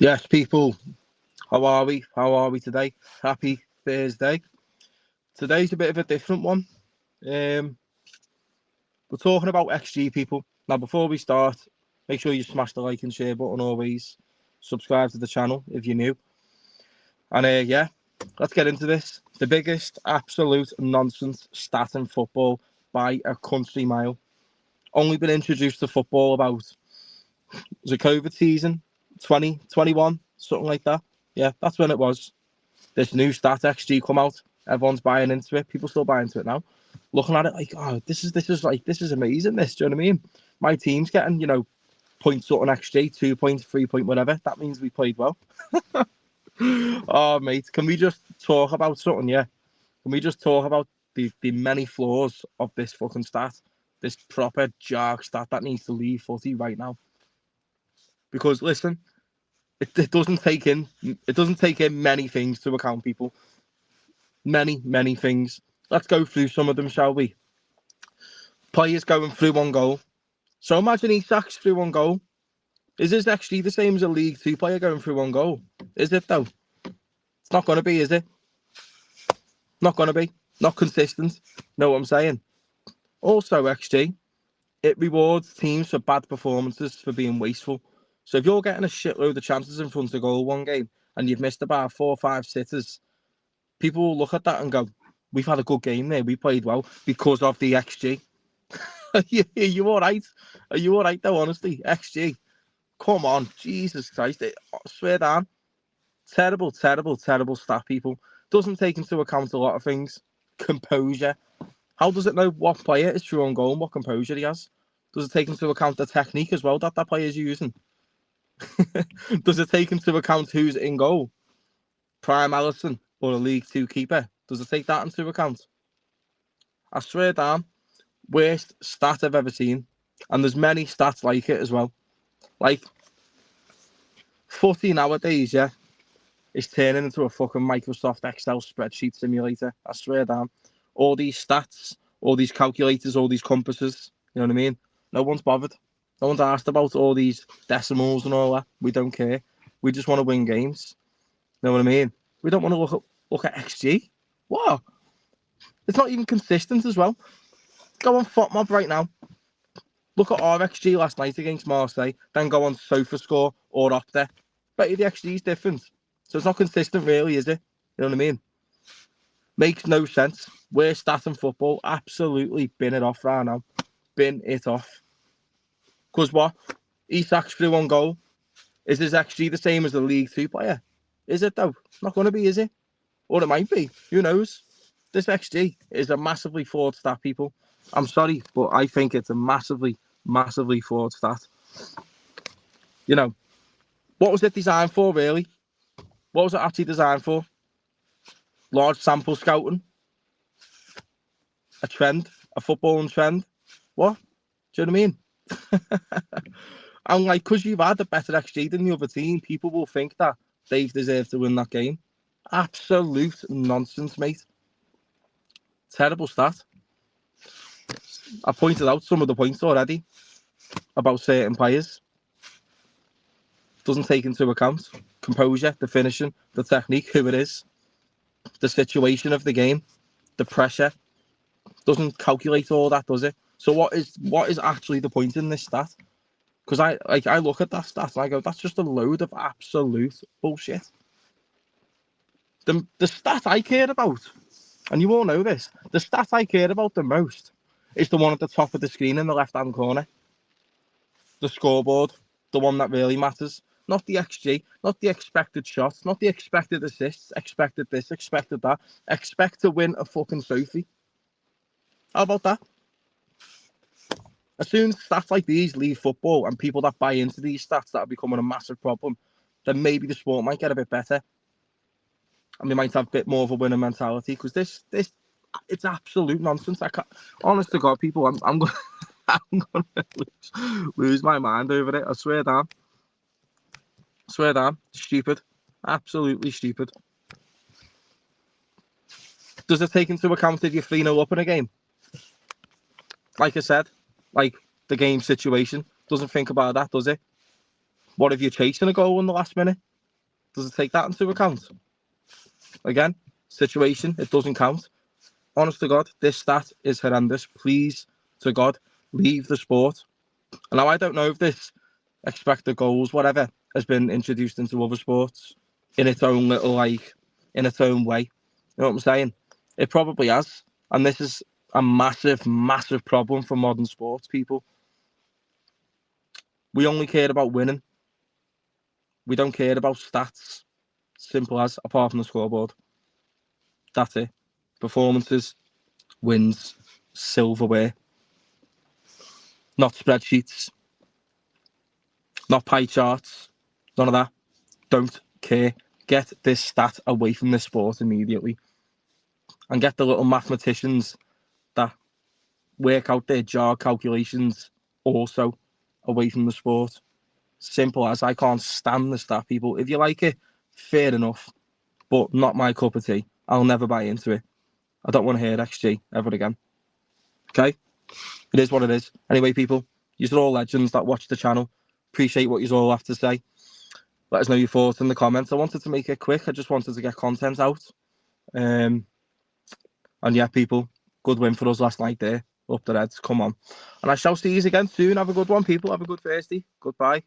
Yes, people, how are we? How are we today? Happy Thursday. Today's a bit of a different one. Um, we're talking about XG, people. Now, before we start, make sure you smash the like and share button always. Subscribe to the channel if you're new. And yeah, let's get into this. The biggest absolute nonsense stat in football by a country mile. Only been introduced to football about the COVID season, 2021, something like that. Yeah, that's when it was. This new stat XG come out. Everyone's buying into it. People still buying into it now. Looking at it like, oh, this is amazing. This, do you know what I mean? My team's getting, point something XG, 2 point, 3 point, whatever. That means we played well. Oh, mate, can we just talk about something? Yeah, can we just talk about the many flaws of this fucking stat? This proper jark stat that needs to leave footy right now. Because listen, it doesn't take in many things to account, people. Many things. Let's go through some of them, shall we? Players going through one goal. So imagine he sacks through one goal. Is this actually the same as a League Two player going through one goal? Is it though? It's not going to be, is it? Not going to be. Not consistent. Know what I'm saying? Also, XG, it rewards teams for bad performances for being wasteful. So if you're getting a shitload of chances in front of goal one game and you've missed about 4 or 5 sitters, people will look at that and go, we've had a good game there. We played well because of the XG. Are you all right? Are you all right, though, honestly? XG. Come on. Jesus Christ. I swear down. Terrible stat, people. Doesn't take into account a lot of things. Composure. How does it know what player is through on goal and what composure he has? Does it take into account the technique as well that player is using? Does it take into account who's in goal? Prime Allison or a League Two keeper? Does it take that into account? I swear down, worst stat I've ever seen. And there's many stats like it as well. Like, footy nowadays, yeah, is turning into a fucking Microsoft Excel spreadsheet simulator. I swear down. All these stats, all these calculators, all these compasses, you know what I mean? No one's bothered. No one's asked about all these decimals and all that. We don't care. We just want to win games. You know what I mean? We don't want to look at XG. What? It's not even consistent as well. Go on FotMob right now. Look at our XG last night against Marseille. Then go on SofaScore or Opta. Bet you the XG is different. So it's not consistent, really, is it? You know what I mean? Makes no sense. Worst stat in football. Absolutely bin it off right now. Bin it off. Because what? He sacks through one goal. Is his XG the same as the League Two player? Is it, though? Not going to be, is it? Or it might be. Who knows? This XG is a massively flawed stat, people. I'm sorry, but I think it's a massively flawed stat. You know, what was it designed for, really? What was it actually designed for? Large sample scouting? A trend? A footballing trend? What? Do you know what I mean? And like, because you've had a better XG than the other team, people will think that they've deserved to win that game. Absolute nonsense, mate. Terrible stat. I pointed out some of the points already about certain players. Doesn't take into account composure, the finishing, the technique, who it is, the situation of the game, the pressure. Doesn't calculate all that, does it? So what is actually the point in this stat? Because I look at that stat and I go, that's just a load of absolute bullshit. The stat I care about, and you all know this, the stat I care about the most is the one at the top of the screen in the left-hand corner. The scoreboard, the one that really matters. Not the XG, not the expected shots, not the expected assists, expected this, expected that. Expect to win a fucking trophy. How about that? As soon as stats like these leave football and people that buy into these stats that are becoming a massive problem, then maybe the sport might get a bit better. And we might have a bit more of a winning mentality, because this it's absolute nonsense. I can't, honest to God, people, I'm going I'm gonna lose my mind over it. I swear down. Stupid. Absolutely stupid. Does it take into account if you're 3-0 up in a game? Like I said, like the game situation. Doesn't think about that, does it? What if you're chasing a goal in the last minute? Does it take that into account? Again, situation, it doesn't count. Honest to God, this stat is horrendous. Please, to God, leave the sport. And now I don't know if this expected goals, whatever, has been introduced into other sports in its own little, like, in its own way. You know what I'm saying? It probably has. And this is a massive, massive problem for modern sports people. We only care about winning. We don't care about stats. Simple as, apart from the scoreboard. That's it. Performances, wins, silverware. Not spreadsheets. Not pie charts. None of that. Don't care. Get this stat away from this sport immediately. And get the little mathematicians that work out their jar calculations also away from the sport. Simple as. I can't stand the stat, people. If you like it, fair enough. But not my cup of tea. I'll never buy into it. I don't want to hear XG ever again. Okay? It is what it is. Anyway, people, you're all legends that watch the channel. Appreciate what you all have to say. Let us know your thoughts in the comments. I wanted to make it quick. I just wanted to get content out. And yeah, people, good win for us last night there. Up the Reds. Come on. And I shall see you again soon. Have a good one, people. Have a good Thursday. Goodbye.